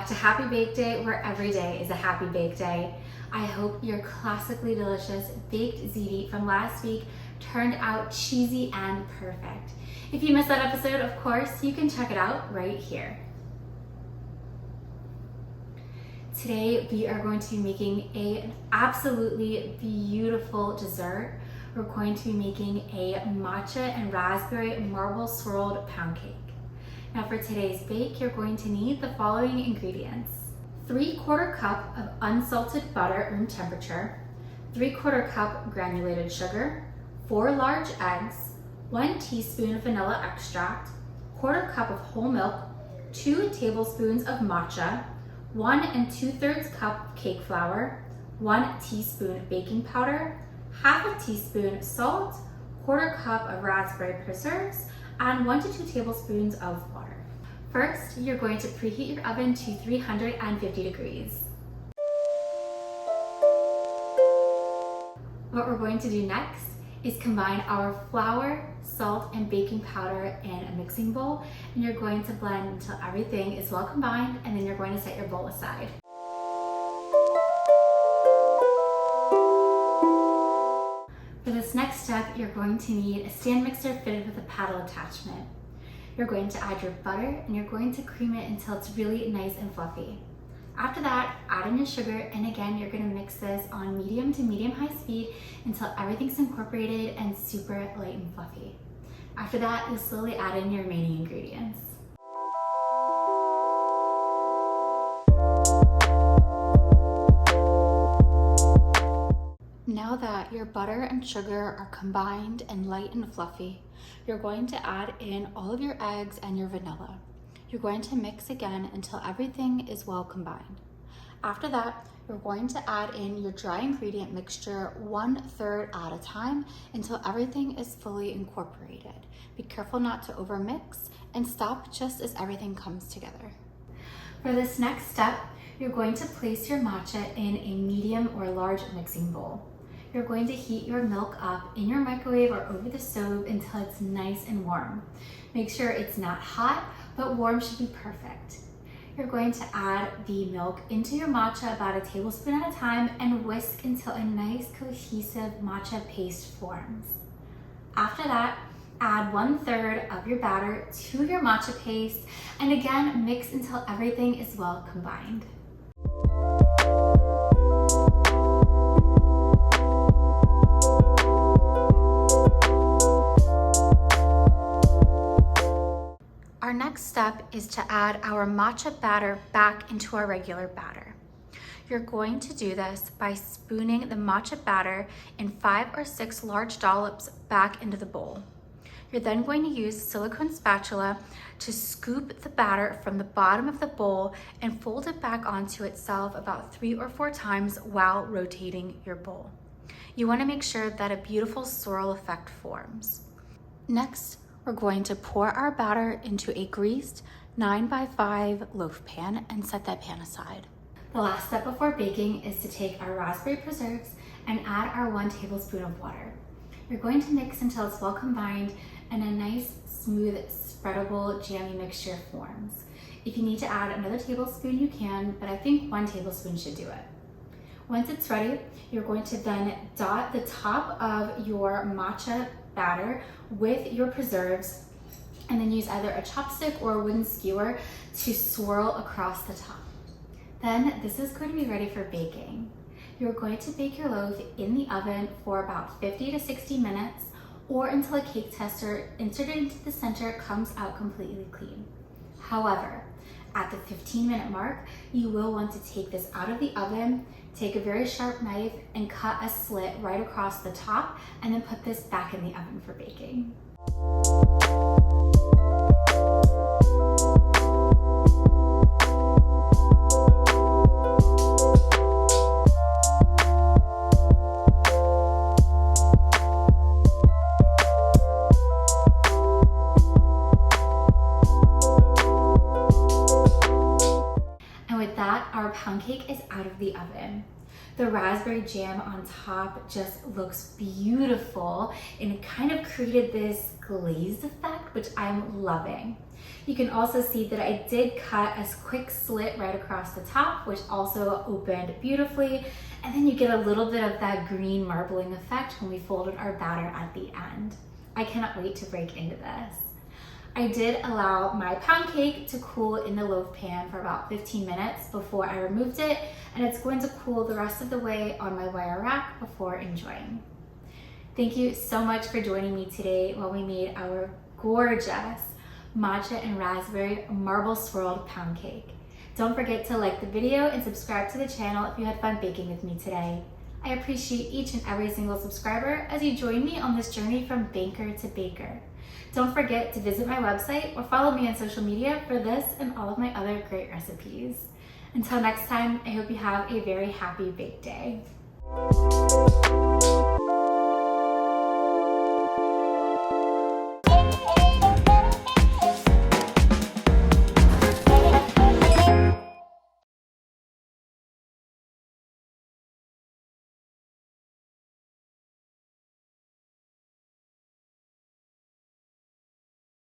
back to Happy Bake Day, where every day is a happy bake day. I hope your classically delicious baked ziti from last week turned out cheesy and perfect. If you missed that episode, of course, you can check it out right here. Today, we are going to be making an absolutely beautiful dessert. We're going to be making a matcha and raspberry marble swirled pound cake. Now for today's bake, you're going to need the following ingredients. 3/4 cup of unsalted butter room temperature, 3/4 cup granulated sugar, 4 large eggs, 1 teaspoon vanilla extract, 1/4 cup of whole milk, 2 tablespoons of matcha, 1 2/3 cup cake flour, 1 teaspoon baking powder, 1/2 teaspoon salt, 1/4 cup of raspberry preserves, and 1 to 2 tablespoons of water. First, you're going to preheat your oven to 350 degrees. What we're going to do next is combine our flour, salt, and baking powder in a mixing bowl, and you're going to blend until everything is well combined, and then you're going to set your bowl aside. For this next step, you're going to need a stand mixer fitted with a paddle attachment. You're going to add your butter and you're going to cream it until it's really nice and fluffy. After that, add in your sugar, and again, you're going to mix this on medium to medium-high speed until everything's incorporated and super light and fluffy. After that, you'll slowly add in your remaining ingredients. Now that your butter and sugar are combined and light and fluffy, you're going to add in all of your eggs and your vanilla. You're going to mix again until everything is well combined. After that, you're going to add in your dry ingredient mixture 1/3 at a time until everything is fully incorporated. Be careful not to overmix and stop just as everything comes together. For this next step, you're going to place your matcha in a medium or large mixing bowl. You're going to heat your milk up in your microwave or over the stove until it's nice and warm. Make sure it's not hot, but warm should be perfect. You're going to add the milk into your matcha about a tablespoon at a time and whisk until a nice cohesive matcha paste forms. After that, add 1/3 of your batter to your matcha paste, and again, mix until everything is well combined. Our next step is to add our matcha batter back into our regular batter. You're going to do this by spooning the matcha batter in 5 or 6 large dollops back into the bowl. You're then going to use a silicone spatula to scoop the batter from the bottom of the bowl and fold it back onto itself about 3 or 4 times while rotating your bowl. You want to make sure that a beautiful swirl effect forms. Next, we're going to pour our batter into a greased 9x5 loaf pan and set that pan aside. The last step before baking is to take our raspberry preserves and add our 1 tablespoon of water. You're going to mix until it's well combined and a nice, smooth, spreadable, jammy mixture forms. If you need to add another tablespoon, you can, but I think 1 tablespoon should do it. Once it's ready, you're going to then dot the top of your matcha batter with your preserves, and then use either a chopstick or a wooden skewer to swirl across the top. Then this is going to be ready for baking. You're going to bake your loaf in the oven for about 50 to 60 minutes, or until a cake tester inserted into the center comes out completely clean. However, at the 15-minute mark, you will want to take this out of the oven, take a very sharp knife and cut a slit right across the top, and then put this back in the oven for baking. Our pound cake is out of the oven. The raspberry jam on top just looks beautiful, and it kind of created this glazed effect which I'm loving. You can also see that I did cut a quick slit right across the top, which also opened beautifully. And then you get a little bit of that green marbling effect when we folded our batter at the end. I cannot wait to break into this. I did allow my pound cake to cool in the loaf pan for about 15 minutes before I removed it, and it's going to cool the rest of the way on my wire rack before enjoying. Thank you so much for joining me today while we made our gorgeous matcha and raspberry marble swirled pound cake. Don't forget to like the video and subscribe to the channel if you had fun baking with me today. I appreciate each and every single subscriber as you join me on this journey from banker to baker. Don't forget to visit my website or follow me on social media for this and all of my other great recipes. Until next time, I hope you have a very happy bake day.